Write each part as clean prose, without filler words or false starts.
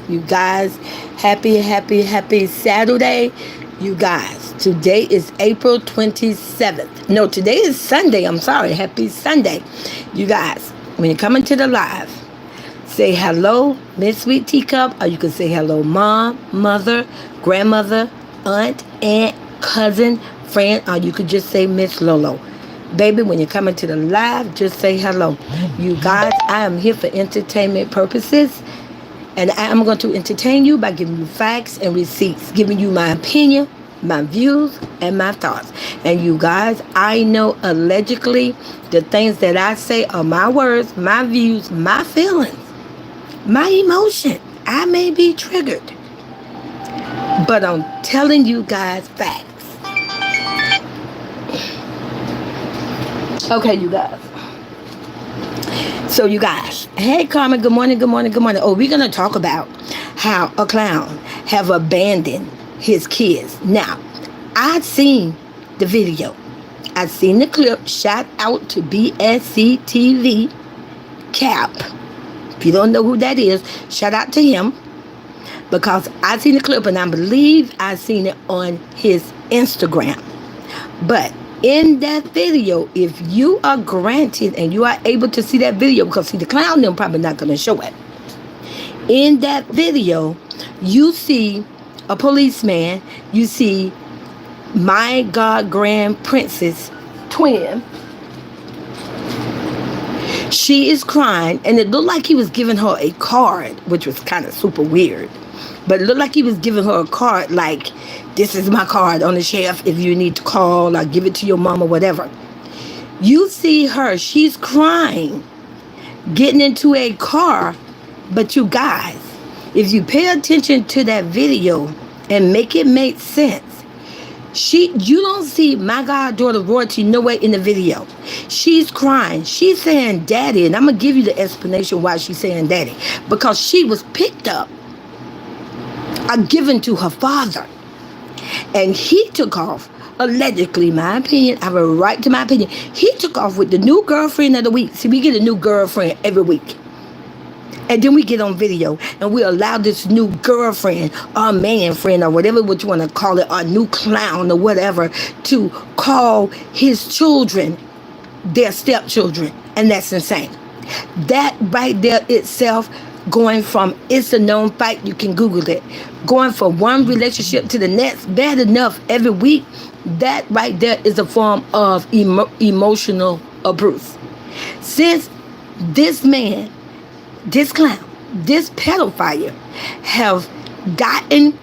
You guys, happy Saturday. You guys, today is April 27th. No, today is Sunday. I'm sorry. Happy Sunday. You guys, when you come into the live, say hello, Miss Sweet Teacup, or you can say hello, mom, mother, grandmother, aunt, cousin, friend, or you could just say Miss Lolo. Baby, when you come into the live, just say hello. You guys, I am here for entertainment purposes. And I'm going to entertain you by giving you facts and receipts, giving you my opinion, my views, and my thoughts. And you guys, I know allegedly the things that I say are my words, my views, my feelings, my emotion. I may be triggered, but I'm telling you guys facts. Okay, you guys. So you guys, hey Carmen, good morning. Oh, we're going to talk about how a clown have abandoned his kids. Now, I've seen the video. I've seen the clip. Shout out to BSC TV Cap. If you don't know who that is, shout out to him. Because I've seen the clip and I believe I've seen it on his Instagram. But in that video, if you are granted and you are able to see that video, because see the clown them probably not going to show it. In that video, you see a policeman, you see my god grand princess twin. She is crying and it looked like he was giving her a card, which was kind of super weird. But it looked like he was giving her a card like, this is my card on the shelf if you need to call or give it to your mom or whatever. You see her, she's crying, getting into a car. But you guys, if you pay attention to that video and make it make sense, you don't see my goddaughter Royalty nowhere in the video. She's crying. She's saying daddy. And I'm going to give you the explanation why she's saying daddy. Because she was picked up, given to her father. And he took off, allegedly, my opinion, I have a right to my opinion. He took off with the new girlfriend of the week. See, we get a new girlfriend every week. And then we get on video and we allow this new girlfriend or man friend or whatever what you want to call it, or new clown or whatever, to call his children their stepchildren. And that's insane. That right there itself, going from it's a known fact, you can Google it, going from one relationship to the next, bad enough every week, that right there is a form of emotional abuse. Since this man, this clown, this pedophile have gotten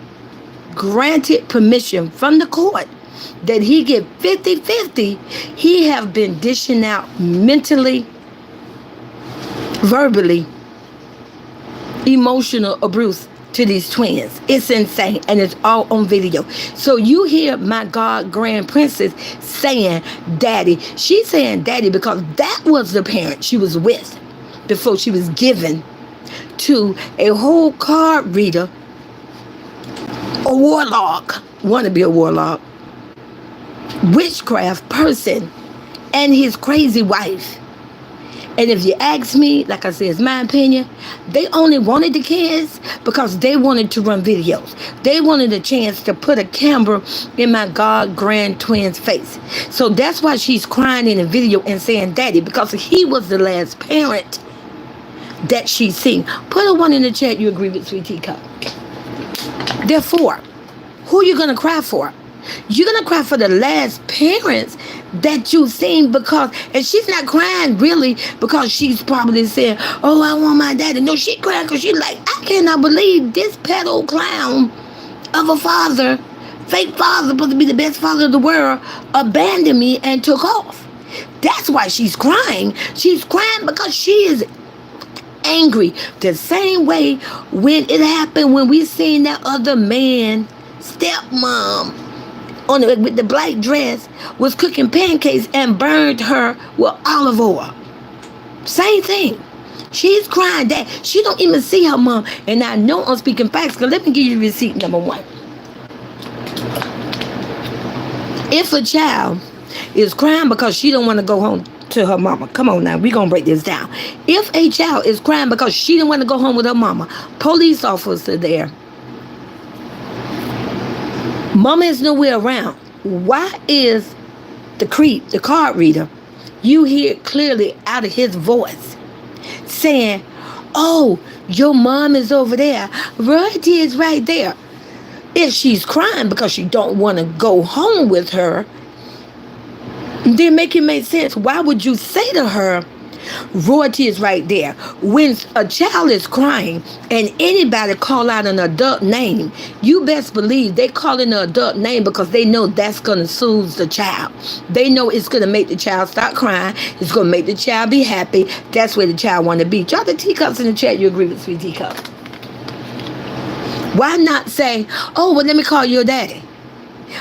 granted permission from the court that he get 50-50, he have been dishing out mentally, verbally, emotional abuse to these twins. It's insane, and it's all on video. So you hear my god grand princess saying daddy. She's saying daddy because that was the parent she was with before she was given to a whole card reader, a warlock, want to be a warlock, witchcraft person, and his crazy wife. And if you ask me, like I said, it's my opinion, they only wanted the kids because they wanted to run videos. They wanted a chance to put a camera in my god grand twin's face. So that's why she's crying in the video and saying daddy, because he was the last parent that she's seen. Put a one in the chat you agree with Sweet Teacup. Therefore, who are you going to cry for? You're going to cry for the last parents that you've seen, because, and she's not crying really because she's probably saying, oh, I want my daddy. No, she's crying because she's like, I cannot believe this pedo clown of a father, fake father, supposed to be the best father of the world, abandoned me and took off. That's why she's crying. She's crying because she is angry. The same way when it happened when we seen that other man, stepmom, with the black dress, was cooking pancakes and burned her with olive oil. Same thing. She's crying that she don't even see her mom. And I know I'm speaking facts, because let me give you receipt number one. If a child is crying because she don't want to go home to her mama. Come on now, we're going to break this down. If a child is crying because she didn't want to go home with her mama, police officer there, mama is nowhere around. Why is the creep, the card reader, you hear clearly out of his voice saying, oh, your mom is over there. Royalty is right there. If she's crying because she don't want to go home with her, then make it make sense. Why would you say to her, royalty is right there? When a child is crying and anybody call out an adult name, you best believe they call in an adult name because they know that's going to soothe the child. They know it's going to make the child stop crying. It's going to make the child be happy. That's where the child want to be. Drop the teacups in the chat. You agree with Sweet Teacup. Why not say, oh, well, let me call your daddy?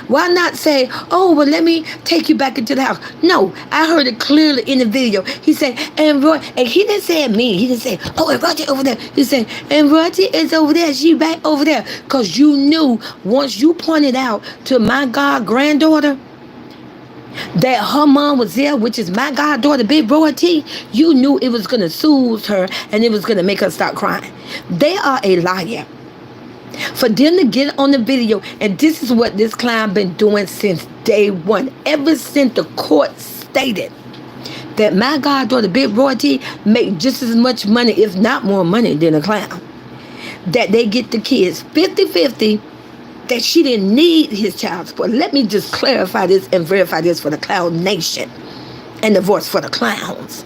Why not say, oh, well, let me take you back into the house? No, I heard it clearly in the video. He said, and Roy, and he didn't say it me. He didn't say, oh, and Roger over there. He said, and Roger is over there. She back over there. Because you knew once you pointed out to my god granddaughter that her mom was there, which is my goddaughter, Big Royalty, you knew it was going to soothe her and it was going to make her stop crying. They are a liar. For them to get on the video, and this is what this clown been doing since day one, ever since the court stated that my goddaughter, Big Royalty, make just as much money, if not more money, than a clown. That they get the kids 50-50, that she didn't need his child support. Let me just clarify this and verify this for the clown nation and the voice for the clowns.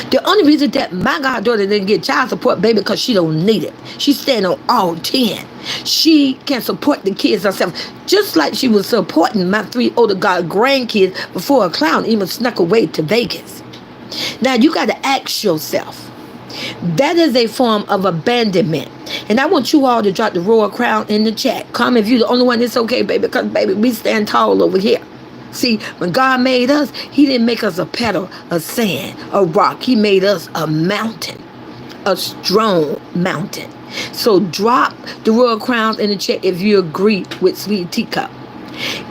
The only reason that my goddaughter didn't get child support, baby, because she don't need it. She stand on all 10. She can support the kids herself, just like she was supporting my 3 older grandkids before a clown even snuck away to Vegas. Now, you got to ask yourself, that is a form of abandonment. And I want you all to drop the royal crown in the chat. Comment if you're the only one. It's okay, baby, because, baby, we stand tall over here. See, when God made us, he didn't make us a petal, a sand, a rock. He made us a mountain, a strong mountain. So drop the royal crown in the chat if you agree with Sweet Teacup.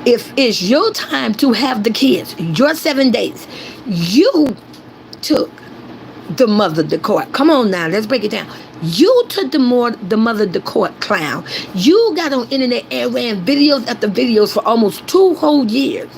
If it's your time to have the kids, your 7 days, you took the mother to court. Come on now, let's break it down. You took the mother to court, clown. You got on internet and ran videos after videos for almost 2 whole years.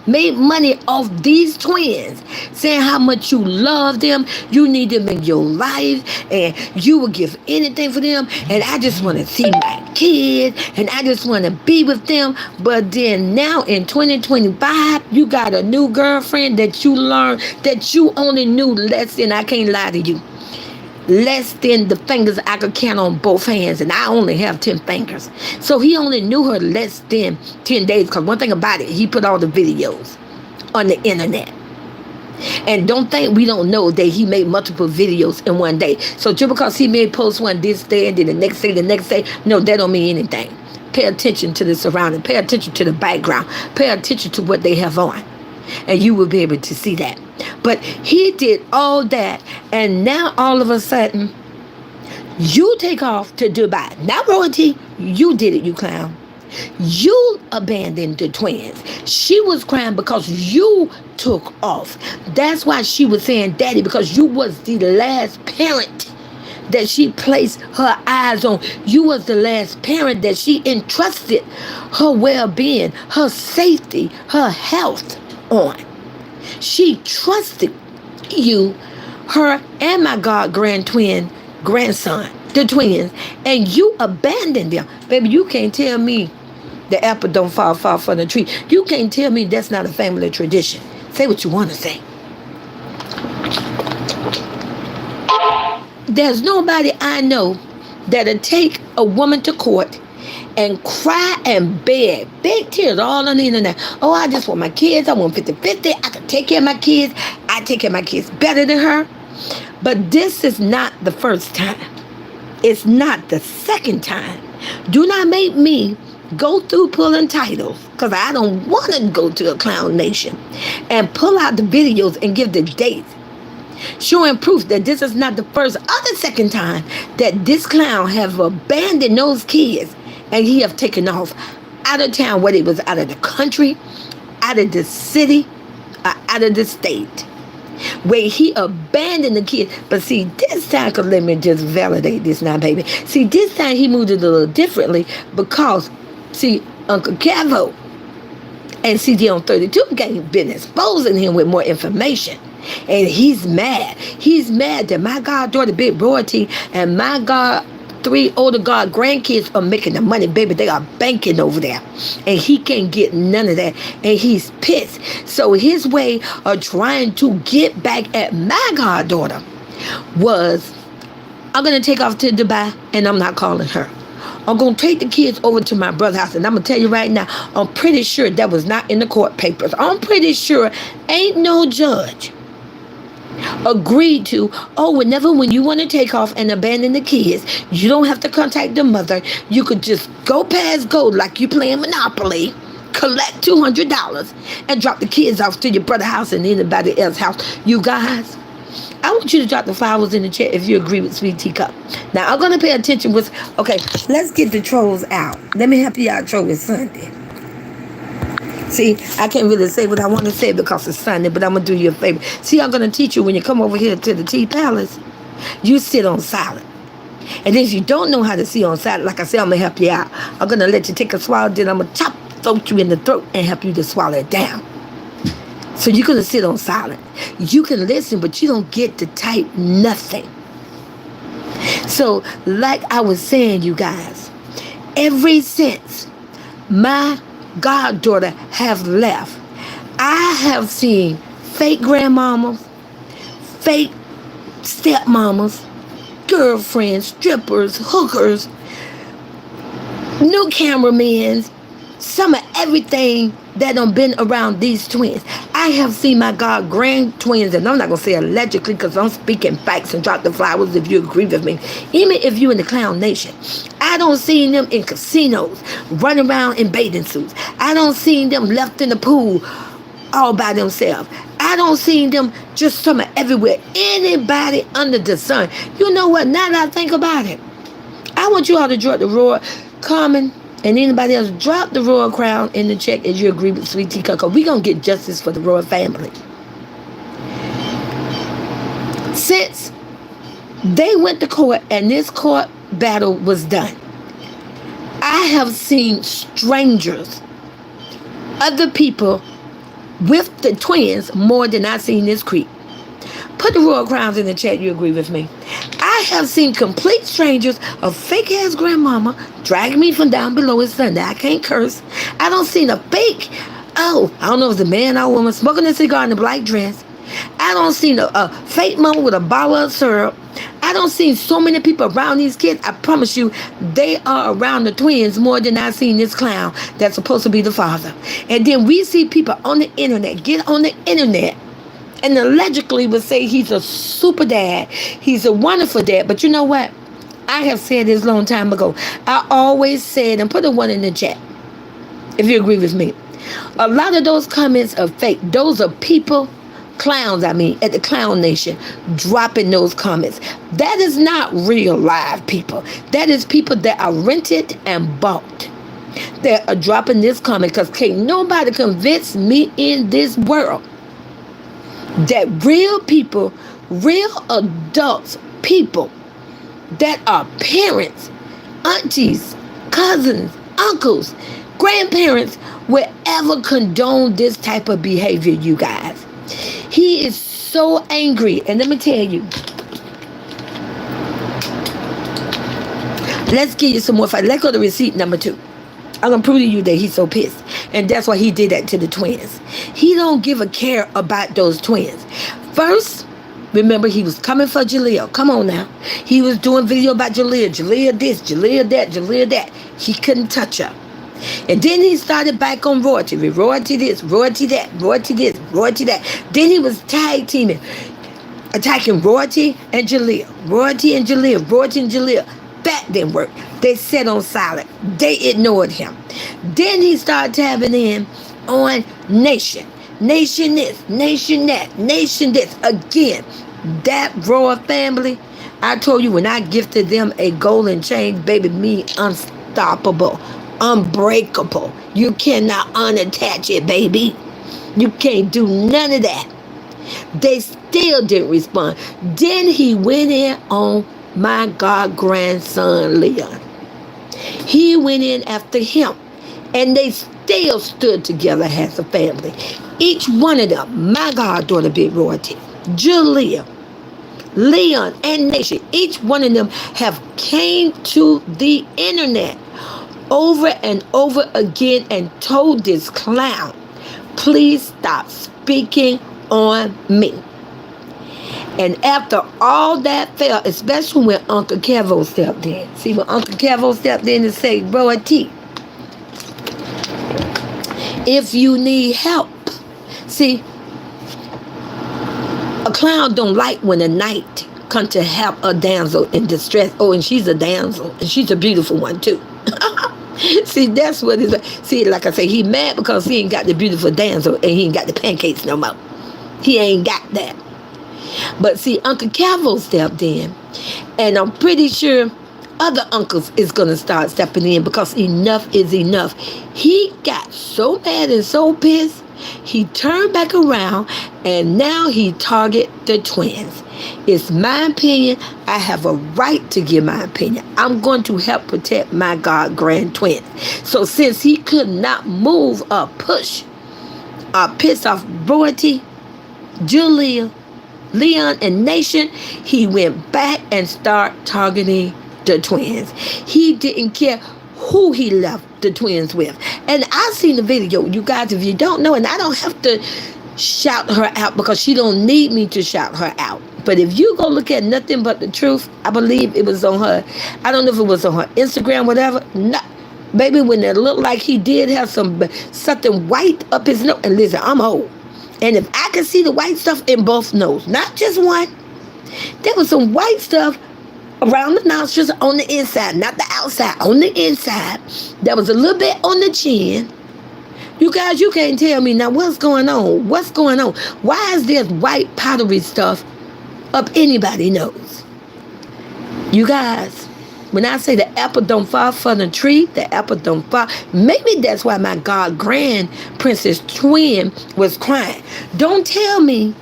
Made money off these twins, saying how much you love them, you need them in your life, and you will give anything for them, and I just want to see my kids, and I just want to be with them. But then now in 2025, you got a new girlfriend that you learned that you only knew less than, I can't lie to you, less than the fingers I could count on both hands, and I only have 10 fingers. So he only knew her less than 10 days, because one thing about it, he put all the videos on the internet. And don't think we don't know that he made multiple videos in one day. So just because he may post one this day and then the next day, no, that don't mean anything. Pay attention to the surrounding, pay attention to the background, pay attention to what they have on, and you will be able to see that. But he did all that, and now all of a sudden, you take off to Dubai. Not Royalty, you did it, you clown. You abandoned the twins. She was crying because you took off. That's why she was saying, Daddy, because you was the last parent that she placed her eyes on. You was the last parent that she entrusted her well-being, her safety, her health on. She trusted you, her and my grandson, the twins, and you abandoned them. Baby, you can't tell me the apple don't fall far from the tree. You can't tell me that's not a family tradition. Say what you want to say. There's nobody I know that'll take a woman to court and cry and beg tears all on the internet. Oh, I just want my kids. I want 50-50. I can take care of my kids. I take care of my kids better than her. But this is not the first time. It's not the second time. Do not make me go through pulling titles, because I don't want to go to a clown nation and pull out the videos and give the dates, showing proof that this is not the first or the second time that this clown have abandoned those kids, and he have taken off out of town, whether it was out of the country, out of the city, out of the state, where he abandoned the kids. But see, this time, cause let me just validate this now, baby. See, this time he moved it a little differently because, see, Uncle Cavo and CD on 32 gang been exposing him with more information. And he's mad. He's mad that my goddaughter, Big Royalty, and my god, 3 older god grandkids are making the money, baby. They are banking over there. And he can't get none of that. And he's pissed. So his way of trying to get back at my goddaughter was, I'm going to take off to Dubai and I'm not calling her. I'm going to take the kids over to my brother's house. And I'm going to tell you right now, I'm pretty sure that was not in the court papers. I'm pretty sure ain't no judge agreed to, whenever when you want to take off and abandon the kids, you don't have to contact the mother. You could just go past go like you playing Monopoly, collect $200 and drop the kids off to your brother's house and anybody else's house. You guys, I want you to drop the flowers in the chat if you agree with Sweet Teacup. Now, I'm going to pay attention with, okay, let's get the trolls out. Let me help you out, Troll, with Sunday. See, I can't really say what I want to say because it's Sunday, but I'm going to do you a favor. See, I'm going to teach you when you come over here to the Tea Palace, you sit on silent. And if you don't know how to sit on silent, like I said, I'm going to help you out. I'm going to let you take a swallow, then I'm going to throat you in the throat and help you to swallow it down. So you're going to sit on silent. You can listen, but you don't get to type nothing. So, like I was saying, you guys, ever since my goddaughter have left, I have seen fake grandmamas, fake stepmamas, girlfriends, strippers, hookers, new cameramans, some of everything that done been around these twins. I have seen my god grand twins, and I'm not going to say allegedly because I'm speaking facts and drop the flowers if you agree with me. Even if you in the clown nation, I don't see them in casinos, running around in bathing suits. I don't see them left in the pool all by themselves. I don't see them just somewhere everywhere. Anybody under the sun. You know what? Now that I think about it, I want you all to drop the roar, Carmen, and anybody else, drop the royal crown in the check if you agree with Sweet Tea Cocoa. We're going to get justice for the royal family. Since they went to court and this court battle was done, I have seen strangers, other people with the twins more than I've seen this creep. Put the royal crowns in the chat, you agree with me. I have seen complete strangers, a fake ass grandmama drag me from down below. It's Sunday. I can't curse. I don't see a fake, I don't know if it's a man or woman smoking a cigar in a black dress. I don't see a fake mama with a bottle of syrup. I don't see so many people around these kids. I promise you, they are around the twins more than I've seen this clown that's supposed to be the father. And then we see people on the internet, get on the internet, and allegedly would say he's a super dad. He's a wonderful dad. But you know what? I have said this a long time ago. I always said, and put a 1 in the chat if you agree with me. A lot of those comments are fake. Those are people, clowns, at the Clown Nation, dropping those comments. That is not real live people. That is people that are rented and bought. That are dropping this comment because can't nobody convince me in this world that real people, real adults, people that are parents, aunties, cousins, uncles, grandparents will ever condone this type of behavior, you guys. He is so angry. And let me tell you, let's give you some more fight. Let's go to receipt number 2. I'm going to prove to you that he's so pissed. And that's why he did that to the twins. He don't give a care about those twins. First, remember, he was coming for Jaleel. Come on now. He was doing video about Jaleel. Jaleel this, Jaleel that, Jaleel that. He couldn't touch her. And then he started back on Royalty. Royalty this, Royalty that, Royalty this, Royalty that. Then he was tag teaming, attacking Royalty and Jaleel. Royalty and Jaleel. Royalty and Jaleel. That didn't work. They sat on silent. They ignored him. Then he started tabbing in on Nation. Nation this, Nation that, Nation this. Again, that royal family, I told you when I gifted them a golden chain, baby, me unstoppable, unbreakable. You cannot unattach it, baby. You can't do none of that. They still didn't respond. Then he went in on my god grandson Leon. He went in after him. And they still stood together as a family. Each one of them, my goddaughter Big Royalty, Julia, Leon, and Nation, each one of them have came to the internet over and over again and told this clown, please stop speaking on me. And after all that fell, especially when Uncle Kevo stepped in. See, when Uncle Kevo stepped in and said, Royalty, if you need help. See, a clown don't like when a knight come to help a damsel in distress. Oh, and she's a damsel, and she's a beautiful one too. See, that's what it's like. See, like I say, he mad because he ain't got the beautiful damsel and he ain't got the pancakes no more. He ain't got that. But see, Uncle Cavill stepped in, and I'm pretty sure other uncles is going to start stepping in because enough is enough. He got so mad and so pissed, he turned back around, and now he target the twins. It's my opinion. I have a right to give my opinion. I'm going to help protect my god grand twins. So since he could not move or push or piss off Royalty, Julia, Leon, and Nation, he went back and started targeting the twins. He didn't care who he left the twins with. And I seen the video, you guys, if you don't know, and I don't have to shout her out because she don't need me to shout her out. But if you go look at Nothing But the Truth, I believe it was on her, I don't know if it was on her Instagram, whatever. No, baby, when it looked like he did have something white up his nose. And listen, I'm old. And if I could see the white stuff in both noses, not just one, there was some white stuff around the nostrils on the inside, not the outside, on the inside. There was a little bit on the chin. You guys, you can't tell me now what's going on. What's going on? Why is there white powdery stuff up anybody's nose? You guys, when I say the apple don't fall from the tree, the apple don't fall. Maybe that's why my god grand princess twin was crying. Don't tell me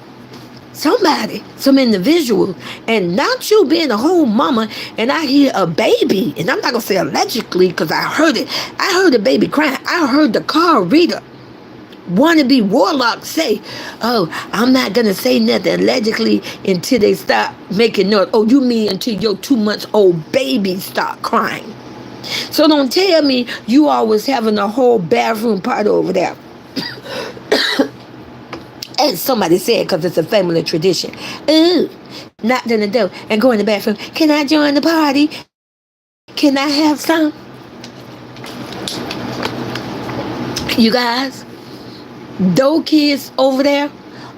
somebody, some individual, and not you being a whole mama, and I hear a baby, and I'm not going to say allegedly because I heard it. I heard the baby crying. I heard the card reader, wannabe warlock, say, oh, I'm not going to say nothing allegedly until they start making noise. Oh, you mean until your 2-month-old baby start crying. So don't tell me you always having a whole bathroom party over there. And somebody said, because it's a family tradition, ooh, knocked on the door and go in the bathroom. Can I join the party? Can I have some? You guys, those kids over there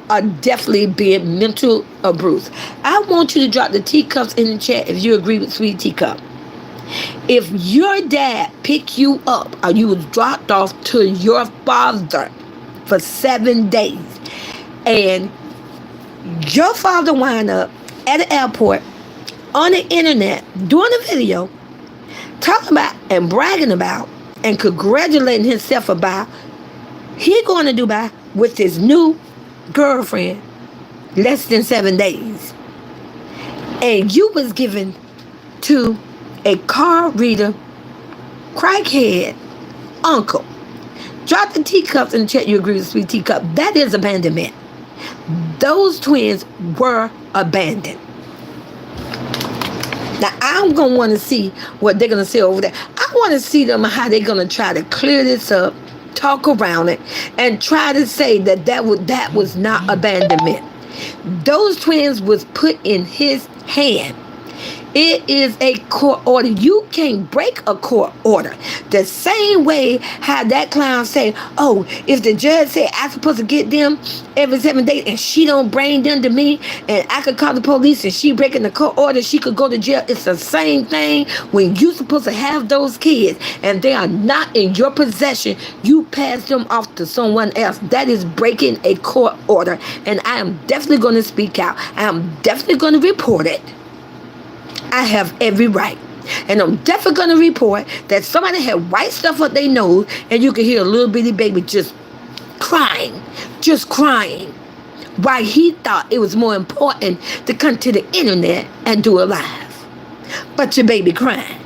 are definitely being mental abused. I want you to drop the teacups in the chat if you agree with Sweet Teacup. If your dad picked you up or you was dropped off to your father for 7 days, and your father wound up at the airport on the internet doing a video talking about and bragging about and congratulating himself about he going to Dubai with his new girlfriend less than 7 days, and you was given to a car reader crackhead uncle. Drop the teacups in the chat you agree with Sweet Teacup. That is abandonment. Those twins were abandoned. Now, I'm going to want to see what they're going to say over there. I want to see them how they're going to try to clear this up, talk around it, and try to say that was not abandonment. Those twins was put in his hand. It is a court order. You can't break a court order. The same way how that clown say, oh, if the judge said I'm supposed to get them every 7 days and she don't bring them to me and I could call the police and she breaking the court order, she could go to jail. It's the same thing when you supposed to have those kids and they are not in your possession. You pass them off to someone else. That is breaking a court order. And I am definitely going to speak out. I am definitely going to report it. I have every right. And I'm definitely going to report that somebody had white stuff up their nose and you can hear a little bitty baby just crying just crying, why he thought it was more important to come to the internet and do a live. But your baby crying.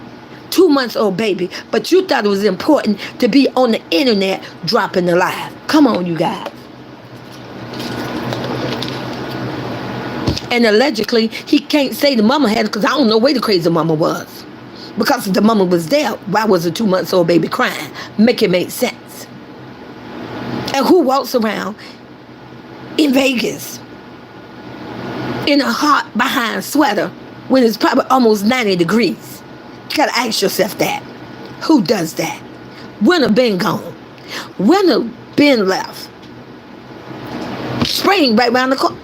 2 months old baby, but you thought it was important to be on the internet dropping the live. Come on, you guys. And allegedly, he can't say the mama had it because I don't know where the crazy mama was. Because if the mama was there, why was a 2 months old baby crying? Make it make sense. And who walks around in Vegas in a hot behind sweater when it's probably almost 90 degrees? You gotta ask yourself that. Who does that? Winter been gone. Winter been left. Spring right around the corner.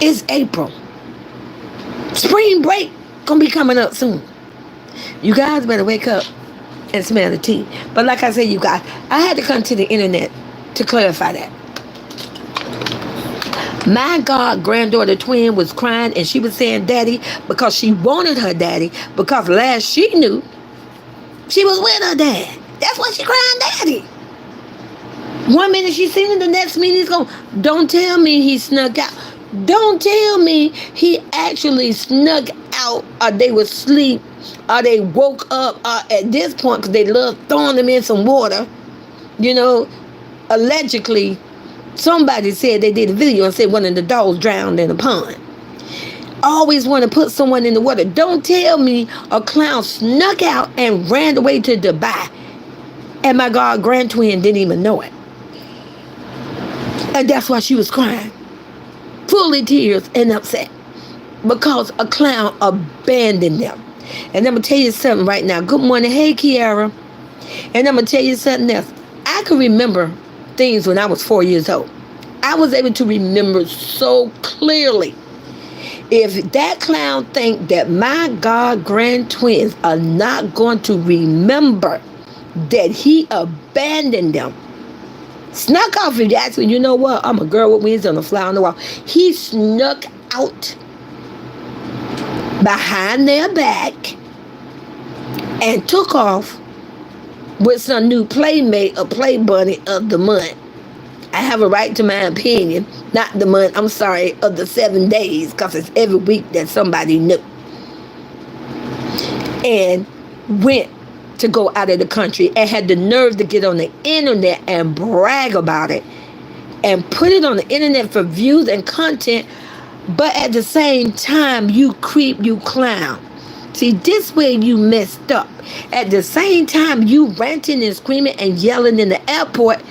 It's April. Spring break gonna be coming up soon. You guys better wake up and smell the tea. But like I said, you guys, I had to come to the internet to clarify that. My God, granddaughter twin was crying and she was saying daddy because she wanted her daddy, because last she knew she was with her dad. That's why she crying daddy. One minute she's seen it, the next minute he's going, don't tell me he snuck out. Don't tell me he actually snuck out, or they were asleep, or they woke up, or at this point, because they love throwing them in some water. You know, allegedly, somebody said they did a video and said one of the dogs drowned in a pond. Always want to put someone in the water. Don't tell me a clown snuck out and ran away to Dubai, and my God, grand twin didn't even know it. And that's why she was crying, full of tears and upset, because a clown abandoned them. And I'm going to tell you something right now. Good morning. Hey, Kiara. And I'm going to tell you something else. I can remember things when I was 4 years old. I was able to remember so clearly. If that clown think that my God grand twins are not going to remember that he abandoned them, snuck off, if you ask me, you know what? I'm a girl with wings on a fly on the wall. He snuck out behind their back and took off with some new playmate or play bunny of the month. I have a right to my opinion. Not the month, I'm sorry, of the 7 days, because it's every week that somebody knew. And went to go out of the country and had the nerve to get on the internet and brag about it and put it on the internet for views and content, but at the same time, you creep, you clown. See, this way you messed up. At the same time, you ranting and screaming and yelling in the airport,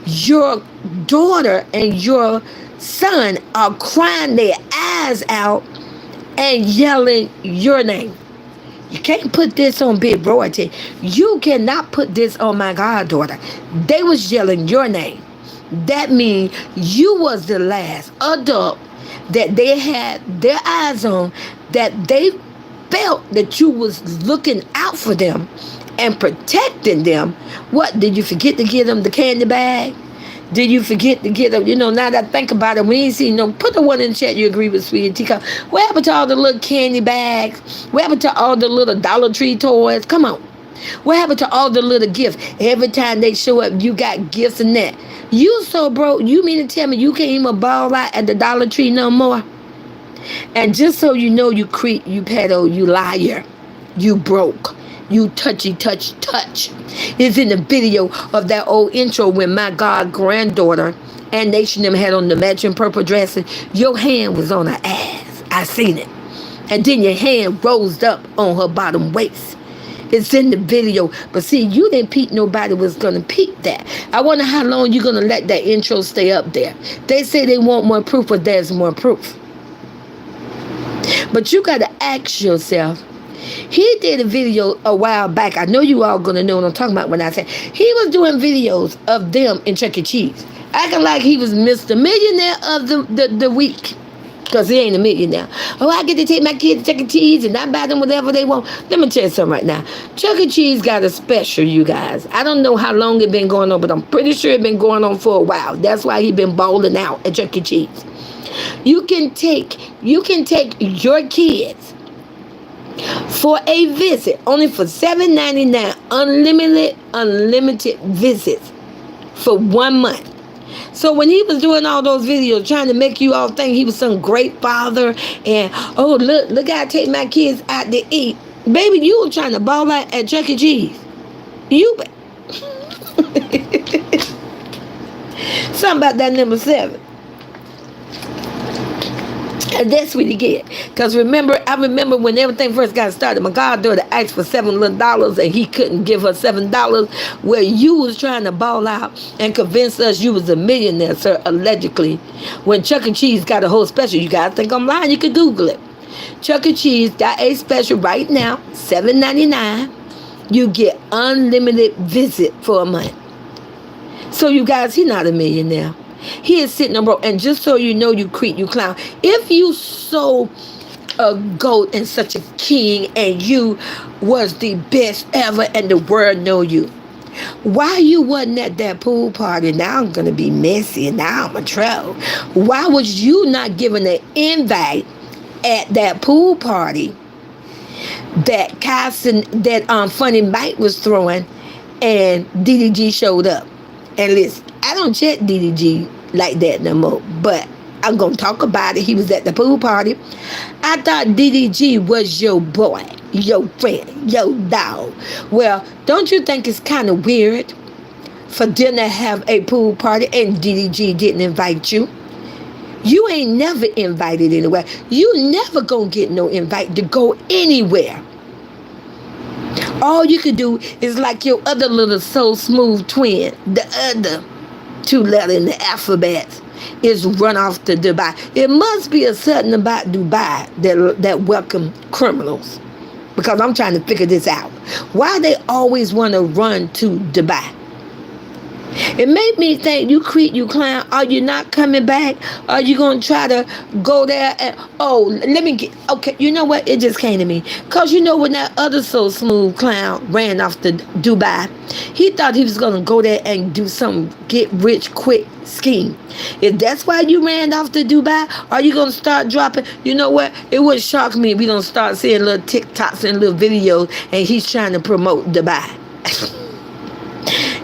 your daughter and your son are crying their eyes out and yelling your name. You can't put this on Big Royalty. You cannot put this on my goddaughter. They was yelling your name. That means you was the last adult that they had their eyes on, that they felt that you was looking out for them and protecting them. What, did you forget to give them the candy bag? Did you forget to get them? You know, now that I think about it, we ain't seen no. Put the one in the chat you agree with, Sweetie Tika. What happened to all the little candy bags? What happened to all the little Dollar Tree toys? Come on. What happened to all the little gifts? Every time they show up, you got gifts and that. You so broke, you mean to tell me you can't even ball out at the Dollar Tree no more? And just so you know, you creep, you pedo, you liar, you broke. You touch. It's in the video of that old intro when my God granddaughter and Nation them had on the matching purple dresses. Your hand was on her ass. I seen it. And then your hand rose up on her bottom waist. It's in the video. But see, you didn't peep, nobody was going to peep that. I wonder how long you're going to let that intro stay up there. They say they want more proof, but there's more proof. But you got to ask yourself, he did a video a while back. I know you all going to know what I'm talking about when I say he was doing videos of them in Chuck E. Cheese, acting like he was Mr. Millionaire of the week, because he ain't a millionaire. Oh, I get to take my kids to Chuck E. Cheese and I buy them whatever they want. Let me tell you something right now. Chuck E. Cheese got a special, you guys. I don't know how long it been going on, but I'm pretty sure it been going on for a while. That's why he been balling out at Chuck E. Cheese. You can take your kids for a visit, only for $7.99, unlimited visits for 1 month. So when he was doing all those videos trying to make you all think he was some great father and, oh, look, I take my kids out to eat. Baby, you were trying to ball out at Chuck E. Cheese. You something about that number 7. And that's what he get. Because I remember when everything first got started, my goddaughter asked for $7 little and he couldn't give her $7, where you was trying to ball out and convince us you was a millionaire, sir, allegedly. When Chuck E. Cheese got a whole special, you guys think I'm lying, you can Google it. Chuck E. Cheese got a special right now, $7.99. You get unlimited visit for a month. So you guys, he not a millionaire. He is sitting on broke. And just so you know, you creep, you clown. If you so a goat and such a king and you was the best ever and the world know you, why you wasn't at that pool party? Now I'm going to be messy and now I'm a troll. Why was you not given an invite at that pool party that Carson, that Funny Mike was throwing, and DDG showed up? And listen, I don't check DDG like that no more, but I'm going to talk about it. He was at the pool party. I thought DDG was your boy, your friend, your dog. Well, don't you think it's kind of weird for them to have a pool party and DDG didn't invite you? You ain't never invited anywhere. You never gonna get no invite to go anywhere. All you could do is like your other little so smooth twin, the other 2 letters in the alphabet, is run off to Dubai. It must be a something about Dubai that welcome criminals, because I'm trying to figure this out. Why they always want to run to Dubai? It made me think, you creep, you clown, are you not coming back? Are you going to try to go there? And, okay, you know what? It just came to me. Because you know when that other so smooth clown ran off to Dubai, he thought he was going to go there and do some get rich quick scheme. If that's why you ran off to Dubai, are you going to start dropping? You know what? It would shock me if we don't start seeing little TikToks and little videos and he's trying to promote Dubai.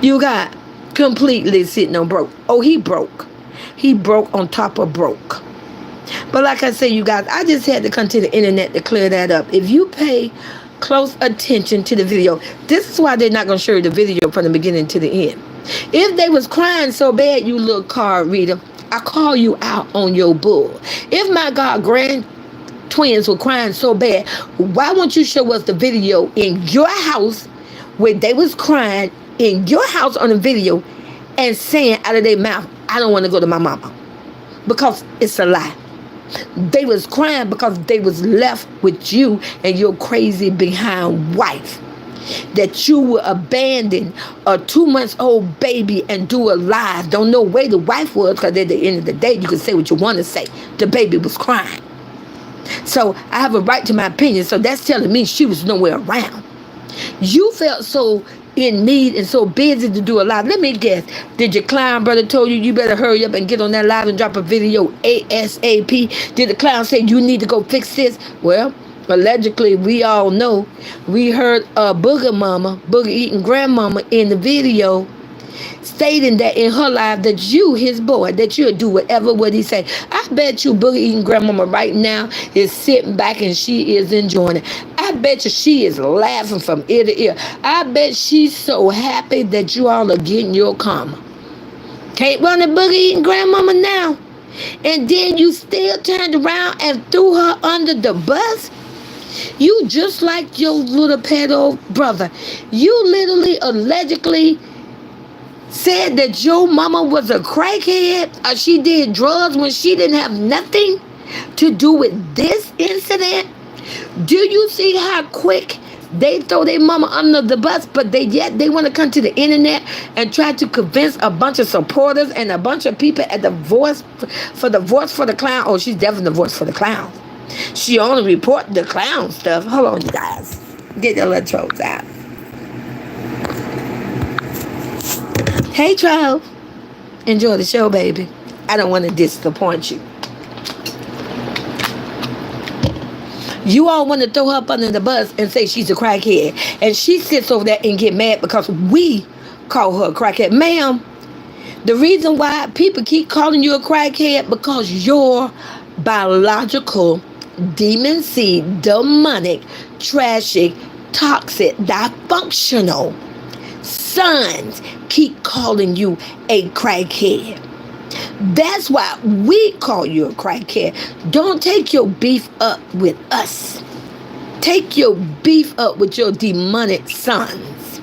You got completely sitting on broke. Oh, he broke. He broke on top of broke. But like I say, you guys, I just had to come to the internet to clear that up. If you pay close attention to the video, this is why they're not going to show you the video from the beginning to the end. If they was crying so bad, you little card reader, I call you out on your bull. If my God grand twins were crying so bad, why won't you show us the video in your house where they was crying in your house on a video and saying out of their mouth, I don't want to go to my mama? Because it's a lie. They was crying because they was left with you and your crazy behind wife, that you would abandon a 2-month-old baby and do a lie. Don't know where the wife was, because at the end of the day, you can say what you want to say. The baby was crying. So I have a right to my opinion. So that's telling me she was nowhere around. You felt so in need and so busy to do a live. Let me guess. Did your clown brother told you better hurry up and get on that live and drop a video ASAP? Did the clown say you need to go fix this? Well, allegedly, we all know. We heard booger eating grandmama in the video stating that in her life that you, his boy, that you'll do whatever what he say. I bet you booger eating grandmama right now is sitting back and she is enjoying it. I bet you she is laughing from ear to ear. I bet she's so happy that you all are getting your karma. Can't run a booger eating grandmama now. And then you still turned around and threw her under the bus. You just like your little pedo brother. You literally, allegedly said that your mama was a crackhead, or she did drugs when she didn't have nothing to do with this incident. Do you see how quick they throw their mama under the bus, but they want to come to the internet and try to convince a bunch of supporters and a bunch of people at the voice for the clown? Oh, she's definitely the voice for the clown. She only report the clown stuff. Hold on, you guys. Get the little trolls out. Hey, troll. Enjoy the show, baby. I don't want to disappoint you. You all want to throw her up under the bus and say she's a crackhead. And she sits over there and get mad because we call her a crackhead. Ma'am, The reason why people keep calling you a crackhead, because your biological, demon seed, demonic, trashy, toxic, dysfunctional sons keep calling you a crackhead. That's why we call you a crackhead. Don't take your beef up with us. Take your beef up with your demonic sons.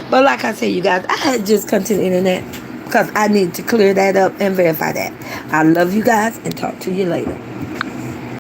But like I said, you guys, I had to just come to the internet because I need to clear that up and verify that. I love you guys and talk to you later.